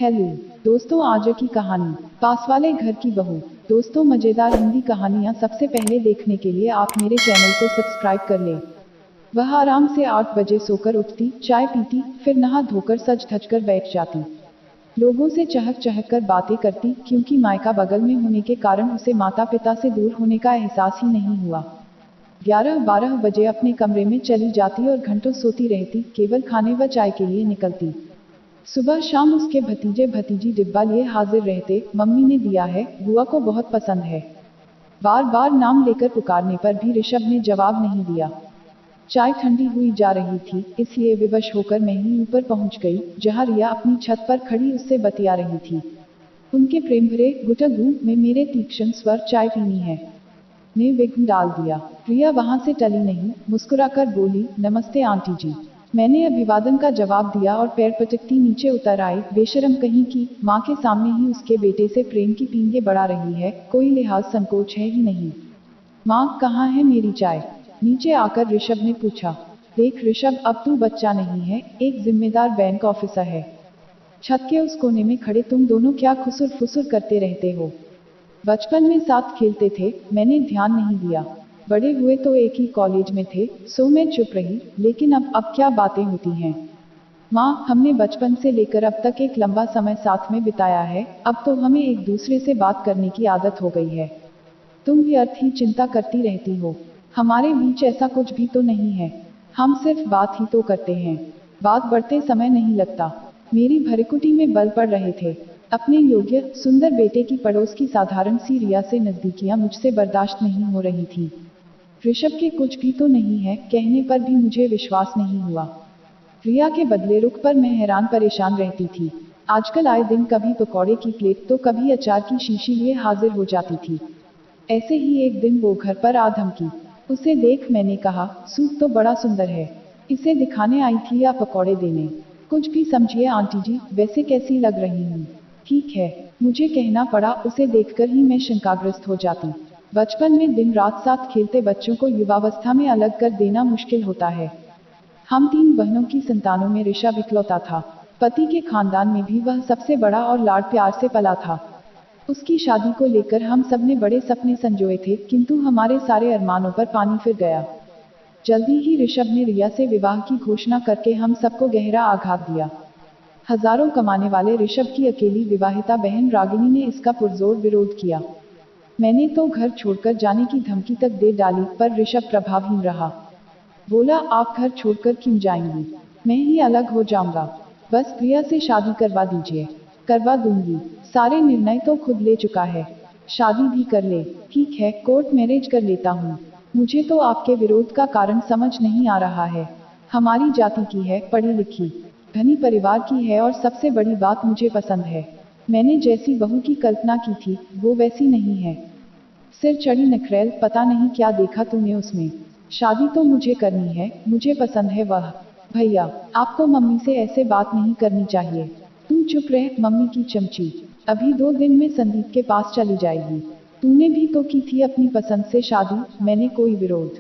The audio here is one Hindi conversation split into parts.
हेलो दोस्तों, आज की कहानी पास वाले घर की बहू। दोस्तों, मजेदार हिंदी कहानियाँ सबसे पहले देखने के लिए आप मेरे चैनल को सब्सक्राइब कर लें। वह आराम से 8 बजे सोकर उठती, चाय पीती, फिर नहा धोकर सज धज कर बैठ जाती। लोगों से चहक चहक कर बातें करती, क्योंकि मायका बगल में होने के कारण उसे माता पिता से दूर होने का एहसास ही नहीं हुआ। 11-12 बजे अपने कमरे में चली जाती और घंटों सोती रहती, केवल खाने व चाय के लिए निकलती। सुबह शाम उसके भतीजे भतीजी डिब्बा लिए हाजिर रहते, मम्मी ने दिया है, बुआ को बहुत पसंद है। बार बार नाम लेकर पुकारने पर भी ऋषभ ने जवाब नहीं दिया। चाय ठंडी हुई जा रही थी, इसलिए विवश होकर मैं ही ऊपर पहुंच गई, जहां रिया अपनी छत पर खड़ी उससे बतिया रही थी। उनके प्रेम भरे गुटगु में मेरे तीक्ष्ण स्वर चाय पीनी है ने विघ्न डाल दिया। रिया वहां से टली नहीं, मुस्कुराकर बोली, नमस्ते आंटी जी। मैंने अभिवादन का जवाब दिया और पैर पटकती नीचे उतर आई। बेशरम कहीं की, माँ के सामने ही उसके बेटे से प्रेम की पींगे बढ़ा रही है, कोई लिहाज संकोच है ही नहीं। माँ, कहाँ है मेरी चाय? नीचे आकर ऋषभ ने पूछा। देख ऋषभ, अब तू बच्चा नहीं है, एक जिम्मेदार बैंक ऑफिसर है। छत के उस कोने में खड़े तुम दोनों क्या खुसुर फुसुर करते रहते हो? बचपन में साथ खेलते थे, मैंने ध्यान नहीं दिया। बड़े हुए तो एक ही कॉलेज में थे, सो मैं चुप रही, लेकिन अब क्या बातें होती हैं। माँ, हमने बचपन से लेकर अब तक एक लंबा समय साथ में बिताया है, अब तो हमें एक दूसरे से बात करने की आदत हो गई है। तुम व्यर्थ ही चिंता करती रहती हो। हमारे बीच ऐसा कुछ भी तो नहीं है। हम सिर्फ बात ही तो करते हैं। बात बढ़ते समय नहीं लगता। मेरी भरिकुटी में बल पड़ रहे थे। अपने योग्य सुंदर बेटे की पड़ोस की साधारण सी रिया से नजदीकियां मुझसे बर्दाश्त नहीं हो रही थी। ऋषभ के कुछ भी तो नहीं है कहने पर भी मुझे विश्वास नहीं हुआ। रिया के बदले रुख पर मैं हैरान परेशान रहती थी। आजकल आए दिन कभी पकौड़े की प्लेट तो कभी अचार की शीशी लिए हाजिर हो जाती थी। ऐसे ही एक दिन वो घर पर आ धमकी। उसे देख मैंने कहा, सूट तो बड़ा सुंदर है। इसे दिखाने आई थी या पकौड़े देने? कुछ भी समझिए आंटी जी, वैसे कैसी लग रही हूँ? ठीक है, मुझे कहना पड़ा, उसे देखकर ही मैं शंकाग्रस्त हो जाती। बचपन में दिन रात साथ खेलते बच्चों को युवावस्था में अलग कर देना मुश्किल होता है। हम 3 बहनों की संतानों में ऋषभ इकलौता था। पति के खानदान में भी वह सबसे बड़ा और लाड प्यार से पला था। उसकी शादी को लेकर हम सब ने बड़े सपने संजोए थे, किंतु हमारे सारे अरमानों पर पानी फिर गया। जल्दी ही ऋषभ ने रिया से विवाह की घोषणा करके हम सबको गहरा आघात दिया। हजारों कमाने वाले ऋषभ की अकेली विवाहिता बहन रागिनी ने इसका पुरजोर विरोध किया। मैंने तो घर छोड़कर जाने की धमकी तक दे डाली, पर ऋषभ प्रभावहीन रहा। बोला, आप घर छोड़कर क्यों जाएंगी? मैं ही अलग हो जाऊंगा। बस प्रिया से शादी करवा दीजिए। करवा दूंगी। सारे निर्णय तो खुद ले चुका है। शादी भी कर ले। ठीक है, कोर्ट मैरिज कर लेता हूँ। मुझे तो आपके विरोध का कारण समझ नहीं आ रहा है। हमारी जाति की है, पढ़ी लिखी, धनी परिवार की है और सबसे बड़ी बात, मुझे पसंद है। मैंने जैसी बहू की कल्पना की थी, वो वैसी नहीं है। सिर चढ़ी नखरेल, पता नहीं क्या देखा तूने उसमें। शादी तो मुझे करनी है, मुझे पसंद है वह। भैया, आपको मम्मी से ऐसे बात नहीं करनी चाहिए। तू चुप रह, मम्मी की चमची। अभी 2 दिन में संदीप के पास चली जाएगी। तूने भी तो की थी अपनी पसंद से शादी, मैंने कोई विरोध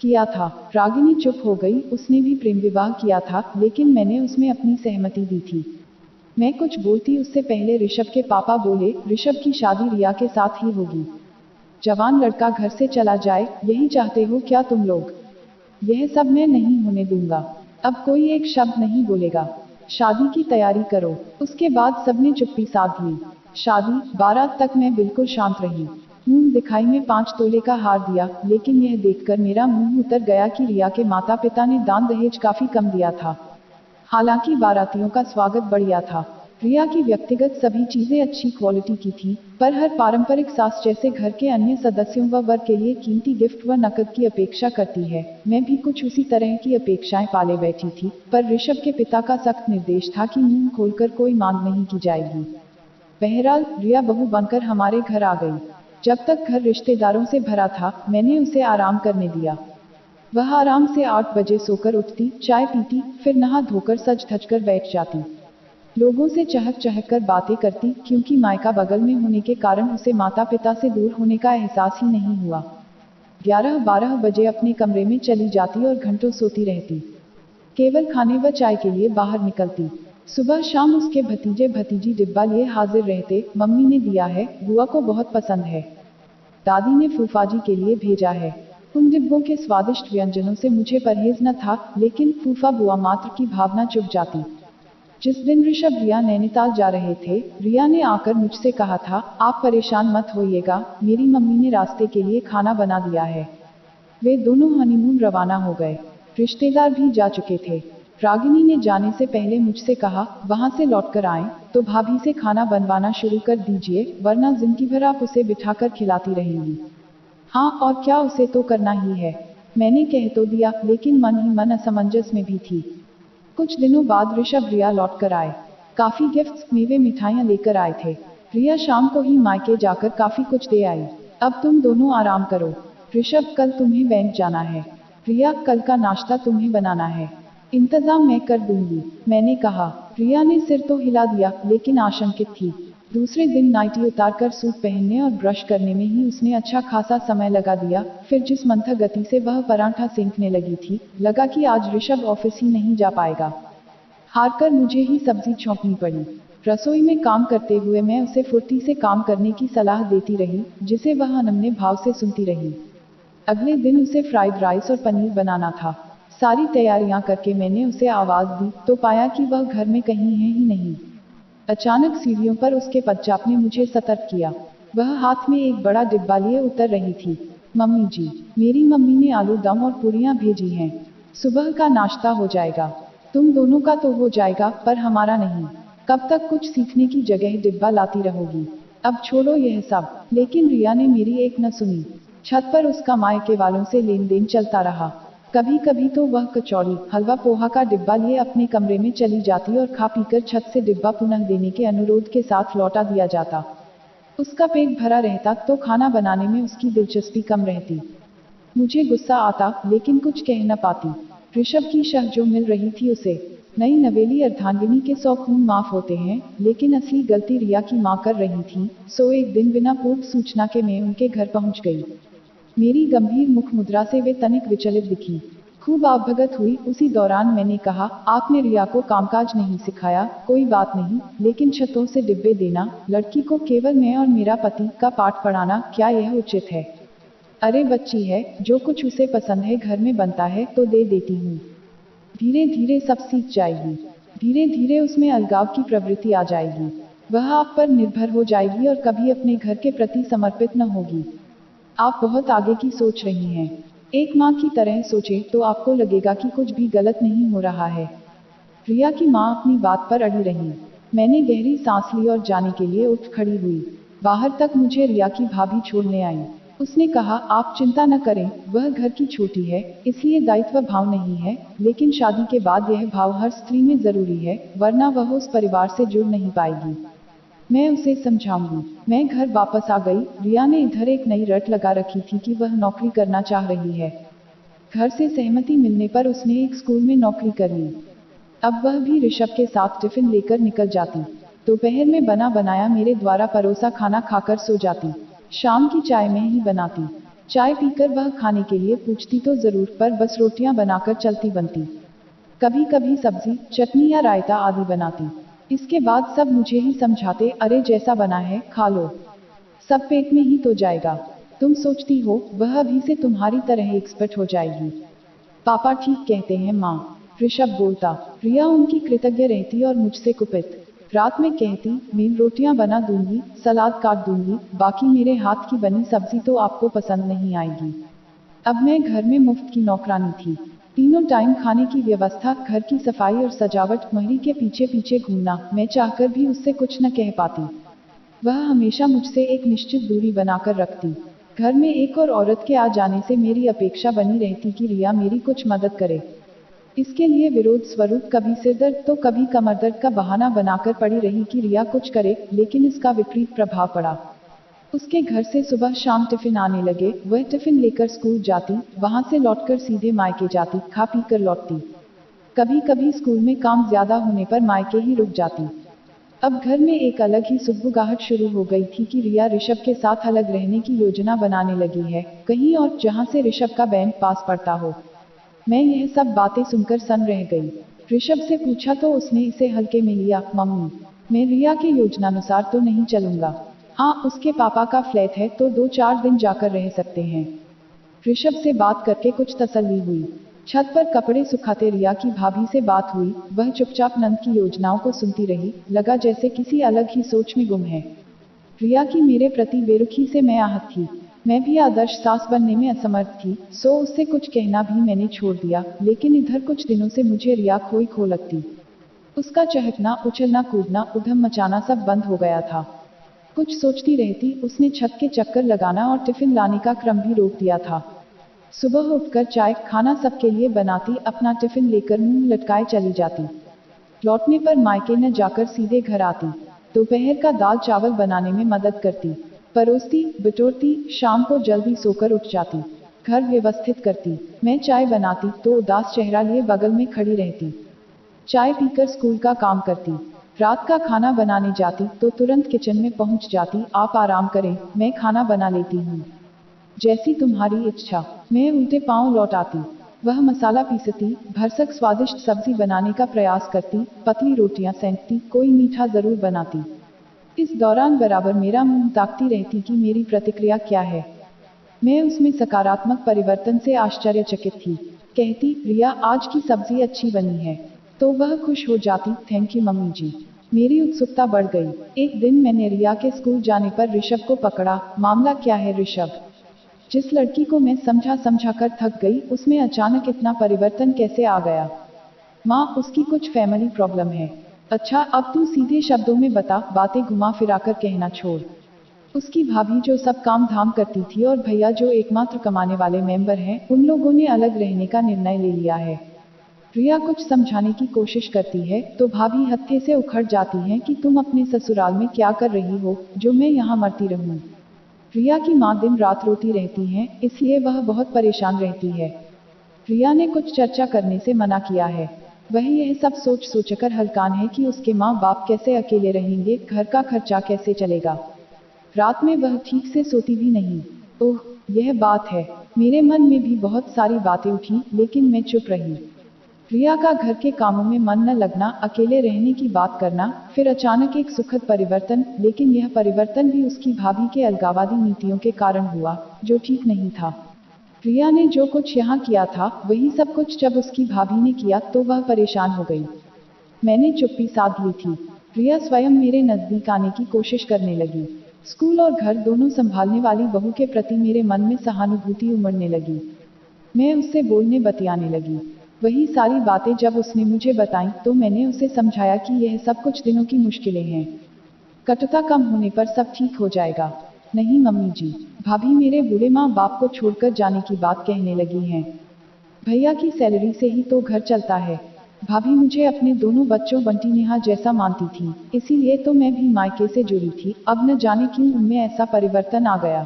किया था। रागिनी चुप हो गई, उसने भी प्रेम विवाह किया था, लेकिन मैंने उसमें अपनी सहमति दी थी। मैं कुछ बोलती उससे पहले ऋषभ के पापा बोले, ऋषभ की शादी रिया के साथ ही होगी। जवान लड़का घर से चला जाए, यही चाहते हो क्या तुम लोग? यह सब मैं नहीं होने दूंगा। अब कोई एक शब्द नहीं बोलेगा। शादी की तैयारी करो। उसके बाद सबने चुप्पी साध ली। शादी बारात तक मैं बिल्कुल शांत रही। मुंह दिखाई में 5 तोले का हार दिया, लेकिन यह देखकर मेरा मुंह उतर गया कि रिया के माता पिता ने दान दहेज काफी कम दिया था। हालांकि बारातियों का स्वागत बढ़िया था। रिया की व्यक्तिगत सभी चीजें अच्छी क्वालिटी की थी, पर हर पारंपरिक सास जैसे घर के अन्य सदस्यों व वर के लिए कीमती गिफ्ट व नकद की अपेक्षा करती है, मैं भी कुछ उसी तरह की अपेक्षाएं पाले बैठी थी। पर ऋषभ के पिता का सख्त निर्देश था कि मुंह खोलकर कोई मांग नहीं की जाएगी। बहरहाल रिया बहू बनकर हमारे घर आ गई। जब तक घर रिश्तेदारों से भरा था, मैंने उसे आराम करने दिया। वह आराम से 8 बजे सोकर उठती, चाय पीती, फिर नहा धोकर सज धज कर बैठ जाती। लोगों से चहक चहक कर बातें करती, क्योंकि मायका बगल में होने के कारण उसे माता पिता से दूर होने का एहसास ही नहीं हुआ। 11-12 बजे अपने कमरे में चली जाती और घंटों सोती रहती। केवल खाने व चाय के लिए बाहर निकलती। सुबह शाम उसके भतीजे भतीजी डिब्बा लिए हाजिर रहते, मम्मी ने दिया है, बुआ को बहुत पसंद है। दादी ने फूफाजी के लिए भेजा है। उन डिब्बों के स्वादिष्ट व्यंजनों से मुझे परहेज न था, लेकिन फूफा बुआ मात्र की भावना चुप जाती। जिस दिन ऋषभ रिया नैनीताल जा रहे थे, रिया ने आकर मुझसे कहा था, आप परेशान मत होइएगा, मेरी मम्मी ने रास्ते के लिए खाना बना दिया है। वे दोनों हनीमून रवाना हो गए। रिश्तेदार भी जा चुके थे। रागिनी ने जाने से पहले मुझसे कहा, वहां से लौटकर आएं, तो भाभी से खाना बनवाना शुरू कर दीजिए, वरना जिंदगी भर आप उसे बिठाकर खिलाती रहेंगी। हाँ और क्या, उसे तो करना ही है। मैंने कह तो दिया, लेकिन मन ही मन असमंजस में भी थी। कुछ दिनों बाद ऋषभ रिया लौट कर आए। काफी गिफ्ट्स, मेवे मिठाइयाँ लेकर आए थे। रिया शाम को ही मायके जाकर काफी कुछ दे आई। अब तुम दोनों आराम करो। ऋषभ, कल तुम्हें बैंक जाना है। रिया, कल का नाश्ता तुम्हें बनाना है। इंतजाम मैं कर दूंगी, मैंने कहा। रिया ने सिर तो हिला दिया, लेकिन आशंकित थी। दूसरे दिन नाइटी उतारकर सूट पहनने और ब्रश करने में ही उसने अच्छा खासा समय लगा दिया। फिर जिस मंथर गति से वह पराठा सेंकने लगी थी, लगा कि आज ऋषभ ऑफिस ही नहीं जा पाएगा। हारकर मुझे ही सब्जी छौंकनी पड़ी। रसोई में काम करते हुए मैं उसे फुर्ती से काम करने की सलाह देती रही, जिसे वह अनमने भाव से सुनती रही। अगले दिन उसे फ्राइड राइस और पनीर बनाना था। सारी तैयारियां करके मैंने उसे आवाज दी, तो पाया कि वह घर में कहीं है ही नहीं। अचानक सीढ़ियों पर उसके पदचाप ने मुझे सतर्क किया। वह हाथ में एक बड़ा डिब्बा लिए उतर रही थी। मम्मी जी, मेरी मम्मी ने आलू दम और पूरियां भेजी हैं। सुबह का नाश्ता हो जाएगा। तुम दोनों का तो हो जाएगा, पर हमारा नहीं। कब तक कुछ सीखने की जगह डिब्बा लाती रहोगी? अब छोड़ो यह सब। लेकिन रिया ने मेरी एक न सुनी। छत पर उसका मायके वालों से लेन देन चलता रहा। कभी कभी तो वह कचौड़ी, हलवा पोहा का डिब्बा लिए अपने कमरे में चली जाती और खा पीकर छत से डिब्बा पुनः देने के अनुरोध के साथ लौटा दिया जाता। उसका पेट भरा रहता तो खाना बनाने में उसकी दिलचस्पी कम रहती। मुझे गुस्सा आता, लेकिन कुछ कह न पाती। ऋषभ की शह जो मिल रही थी उसे। नई नवेली अर्धांगिनी के 100 खून माफ होते हैं, लेकिन असली गलती रिया की मां कर रही थी। सो एक दिन बिना पूर्व सूचना के मैं उनके घर पहुंच गई। मेरी गंभीर मुख मुद्रा से वे तनिक विचलित दिखी। खूब आवभगत हुई। उसी दौरान मैंने कहा, आपने रिया को कामकाज नहीं सिखाया, कोई बात नहीं, लेकिन छतों से डिब्बे देना, लड़की को केवल मैं और मेरा पति का पाठ पढ़ाना, क्या यह उचित है? अरे बच्ची है, जो कुछ उसे पसंद है घर में बनता है तो दे देती हूँ। धीरे धीरे सब सीख जाएगी। धीरे धीरे उसमें अलगाव की प्रवृत्ति आ जाएगी। वह आप पर निर्भर हो जाएगी और कभी अपने घर के प्रति समर्पित न होगी। आप बहुत आगे की सोच रही हैं। एक माँ की तरह सोचें तो आपको लगेगा कि कुछ भी गलत नहीं हो रहा है। रिया की माँ अपनी बात पर अड़ी रही। मैंने गहरी सांस ली और जाने के लिए उठ खड़ी हुई। बाहर तक मुझे रिया की भाभी छोड़ने आई। उसने कहा, आप चिंता न करें, वह घर की छोटी है, इसलिए दायित्व भाव नहीं है, लेकिन शादी के बाद यह भाव हर स्त्री में जरूरी है, वरना वह उस परिवार से जुड़ नहीं पाएगी। मैं उसे समझाऊंगी। मैं घर वापस आ गई। रिया ने इधर एक नई रट लगा रखी थी कि वह नौकरी करना चाह रही है। घर से सहमति मिलने पर उसने एक स्कूल में नौकरी कर ली। अब वह भी ऋषभ के साथ टिफिन लेकर निकल जाती। दोपहर में बना बनाया मेरे द्वारा परोसा खाना खाकर सो जाती। शाम की चाय मैं ही बनाती। चाय पीकर वह खाने के लिए पूछती तो जरूर, पर बस रोटियां बनाकर चलती बनती। कभी कभी सब्जी, चटनी या रायता आदि बनाती। इसके बाद सब मुझे ही समझाते, अरे जैसा बना है खा लो, सब पेट में ही तो जाएगा। तुम सोचती हो वह अभी से तुम्हारी तरह एक्सपर्ट हो जाएगी। पापा ठीक कहते हैं माँ, ऋषभ बोलता। रिया उनकी कृतज्ञ रहती और मुझसे कुपित। रात में कहती, मैं रोटियां बना दूंगी, सलाद काट दूंगी, बाकी मेरे हाथ की बनी सब्जी तो आपको पसंद नहीं आएगी। अब मैं घर में मुफ्त की नौकरानी थी। तीनों टाइम खाने की व्यवस्था, घर की सफाई और सजावट, महरी के पीछे पीछे घूमना, मैं चाहकर भी उससे कुछ न कह पाती। वह हमेशा मुझसे एक निश्चित दूरी बनाकर रखती। घर में एक और औरत के आ जाने से मेरी अपेक्षा बनी रहती कि रिया मेरी कुछ मदद करे। इसके लिए विरोध स्वरूप कभी सिरदर्द तो कभी कमर दर्द का बहाना बनाकर पड़ी रही कि रिया कुछ करे, लेकिन इसका विपरीत प्रभाव पड़ा। उसके घर से सुबह शाम टिफिन आने लगे। वह टिफिन लेकर स्कूल जाती, वहां से लौटकर सीधे मायके जाती, खा पी कर लौटती। कभी कभी स्कूल में काम ज्यादा होने पर मायके ही रुक जाती। अब घर में एक अलग ही सुगबुगाहट शुरू हो गई थी कि रिया ऋषभ के साथ अलग रहने की योजना बनाने लगी है, कहीं और जहां से ऋषभ का बैंड पास पड़ता हो। मैं यह सब बातें सुनकर सन्न रह गई। ऋषभ से पूछा तो उसने इसे हल्के में लिया। मम्मी, मैं रिया के योजनानुसार तो नहीं चलूंगा। हाँ, उसके पापा का फ्लैट है तो 2-4 दिन जाकर रह सकते हैं। ऋषभ से बात करके कुछ तसल्ली हुई। छत पर कपड़े सुखाते रिया की भाभी से बात हुई। वह चुपचाप नंद की योजनाओं को सुनती रही, लगा जैसे किसी अलग ही सोच में गुम है। रिया की मेरे प्रति बेरुखी से मैं आहत थी। मैं भी आदर्श सास बनने में असमर्थ थी, सो उससे कुछ कहना भी मैंने छोड़ दिया। लेकिन इधर कुछ दिनों से मुझे रिया खोई खो लगती। उसका चहकना, उछलना, कूदना, उधम मचाना सब बंद हो गया था। कुछ सोचती रहती, उसने छत के चक्कर लगाना और टिफिन लाने का क्रम भी रोक दिया था। सुबह उठकर चाय खाना सबके लिए बनाती, अपना टिफिन लेकर मुंह लटकाए चली जाती। लौटने पर मायके न जाकर सीधे घर आती। दोपहर का दाल चावल बनाने में मदद करती, परोसती, बटोरती, शाम को जल्दी सोकर उठ जाती, घर व्यवस्थित करती। मैं चाय बनाती तो उदास चेहरा लिए बगल में खड़ी रहती। चाय पीकर स्कूल का काम करती। रात का खाना बनाने जाती तो तुरंत किचन में पहुंच जाती। आप आराम करें, मैं खाना बना लेती हूँ। जैसी तुम्हारी इच्छा। मैं उल्टे पांव लौट आती। वह मसाला पीसती, भरसक स्वादिष्ट सब्जी बनाने का प्रयास करती, पतली रोटियां सेंकती, कोई मीठा जरूर बनाती। इस दौरान बराबर मेरा मुंह ताकती रहती कि मेरी प्रतिक्रिया क्या है। मैं उसमें सकारात्मक परिवर्तन से आश्चर्यचकित थी। कहती, रिया आज की सब्जी अच्छी बनी है, तो वह खुश हो जाती, थैंक यू मम्मी जी। मेरी उत्सुकता बढ़ गई। एक दिन मैंने रिया के स्कूल जाने पर ऋषभ को पकड़ा। मामला क्या है ऋषभ? जिस लड़की को मैं समझा कर थक गई, उसमें अचानक इतना परिवर्तन कैसे आ गया? माँ, उसकी कुछ फैमिली प्रॉब्लम है। अच्छा, अब तू सीधे शब्दों में बता, बातें घुमा फिराकर कहना छोड़। उसकी भाभी जो सब काम धाम करती थी और भैया जो एकमात्र कमाने वाले मेंबर हैं, उन लोगों ने अलग रहने का निर्णय ले लिया है। रिया कुछ समझाने की कोशिश करती है तो भाभी हत्थे से उखड़ जाती हैं कि तुम अपने ससुराल में क्या कर रही हो, जो मैं यहाँ मरती रहूं। रिया की माँ दिन रात रोती रहती हैं, इसलिए वह बहुत परेशान रहती है। रिया ने कुछ चर्चा करने से मना किया है। वह यह सब सोचकर हलकान है कि उसके माँ बाप कैसे अकेले रहेंगे, घर का खर्चा कैसे चलेगा। रात में वह ठीक से सोती भी नहीं। ओह, यह बात है। मेरे मन में भी बहुत सारी बातें उठी, लेकिन मैं चुप रही। रिया का घर के कामों में मन न लगना, अकेले रहने की बात करना, फिर अचानक एक सुखद परिवर्तन, लेकिन यह परिवर्तन भी उसकी भाभी के अलगाववादी नीतियों के कारण हुआ, जो ठीक नहीं था। रिया ने जो कुछ यहाँ किया था, वही सब कुछ जब उसकी भाभी ने किया तो वह परेशान हो गई। मैंने चुप्पी साध ली थी। रिया स्वयं मेरे नजदीक आने की कोशिश करने लगी। स्कूल और घर दोनों संभालने वाली बहू के प्रति मेरे मन में सहानुभूति उमड़ने लगी। मैं उससे बोलने बतियाने लगी। वही सारी बातें जब उसने मुझे बताई तो मैंने उसे समझाया कि यह सब कुछ दिनों की मुश्किलें हैं। कटुता कम होने पर सब ठीक हो जाएगा। नहीं मम्मी जी, भाभी मेरे बूढ़े माँ बाप को छोड़कर जाने की बात कहने लगी हैं। भैया की सैलरी से ही तो घर चलता है। भाभी मुझे अपने दोनों बच्चों बंटी नेहा जैसा मानती थी, इसीलिए तो मैं भी मायके से जुड़ी थी। अब न जाने क्यों उनमें ऐसा परिवर्तन आ गया।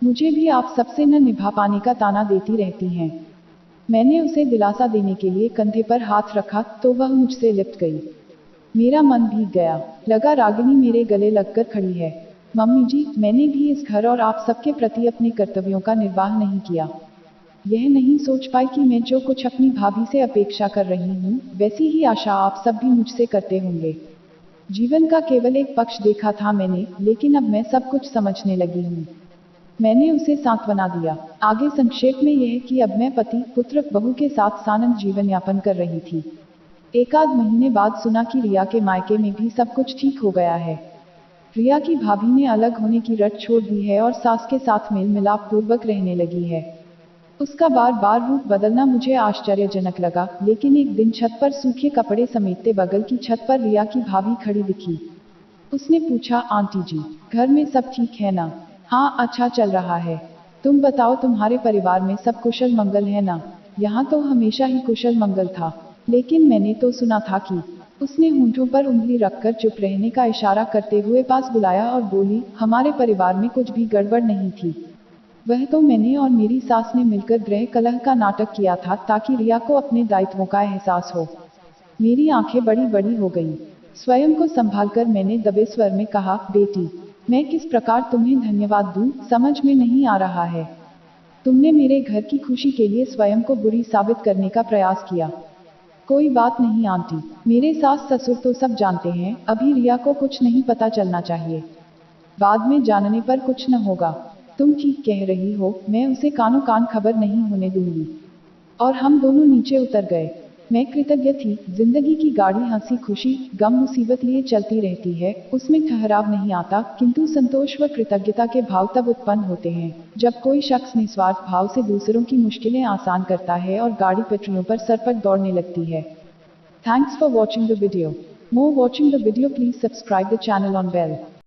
मुझे भी आप सबसे न निभा पाने का ताना देती रहती हैं। मैंने उसे दिलासा देने के लिए कंधे पर हाथ रखा तो वह मुझसे लिपट गई। मेरा मन भीग गया। लगा रागिनी मेरे गले लगकर खड़ी है। मम्मी जी, मैंने भी इस घर और आप सबके प्रति अपने कर्तव्यों का निर्वाह नहीं किया। यह नहीं सोच पाई कि मैं जो कुछ अपनी भाभी से अपेक्षा कर रही हूँ, वैसी ही आशा आप सब भी मुझसे करते होंगे। जीवन का केवल एक पक्ष देखा था मैंने, लेकिन अब मैं सब कुछ समझने लगी हूँ। मैंने उसे सांत्वना दिया। आगे संक्षेप में यह कि अब मैं पति, पुत्र, बहू के साथ सानंद जीवन यापन कर रही थी। एक आध महीने बाद सुना कि रिया के मायके में भी सब कुछ ठीक हो गया है। रिया की भाभी ने अलग होने की रट छोड़ दी है और सास के साथ मेल मिलाप पूर्वक रहने लगी है। उसका बार बार रूप बदलना मुझे आश्चर्यजनक लगा, लेकिन एक दिन छत पर सूखे कपड़े समेटते बगल की छत पर रिया की भाभी खड़ी दिखी। उसने पूछा, आंटी जी, घर में सब ठीक है ना? हाँ, अच्छा चल रहा है। तुम बताओ, तुम्हारे परिवार में सब कुशल मंगल है ना? यहाँ तो हमेशा ही कुशल मंगल था, लेकिन मैंने तो सुना था कि। उसने होंठों पर उंगली रखकर चुप रहने का इशारा करते हुए पास बुलाया और बोली, हमारे परिवार में कुछ भी गड़बड़ नहीं थी। वह तो मैंने और मेरी सास ने मिलकर गृह कलह का नाटक किया था ताकि रिया को अपने दायित्वों का एहसास हो। मेरी आंखें बड़ी बड़ी हो गईं। स्वयं को संभालकर मैंने दबे स्वर में कहा, बेटी, मैं किस प्रकार तुम्हें धन्यवाद दूं, समझ में नहीं आ रहा है। तुमने मेरे घर की खुशी के लिए स्वयं को बुरी साबित करने का प्रयास किया। कोई बात नहीं आंटी, मेरे सास ससुर तो सब जानते हैं, अभी रिया को कुछ नहीं पता चलना चाहिए। बाद में जानने पर कुछ न होगा। तुम ठीक कह रही हो, मैं उसे कानो कान खबर नहीं होने दूंगी। और हम दोनों नीचे उतर गए। मैं कृतज्ञ थी, जिंदगी की गाड़ी हंसी खुशी, गम मुसीबत लिए चलती रहती है, उसमें ठहराव नहीं आता, किंतु संतोष व कृतज्ञता के भाव तब उत्पन्न होते हैं, जब कोई शख्स निस्वार्थ भाव से दूसरों की मुश्किलें आसान करता है और गाड़ी पटरियों पर सरपट दौड़ने लगती है। Thanks for watching the video. More watching the video, please subscribe the channel on bell.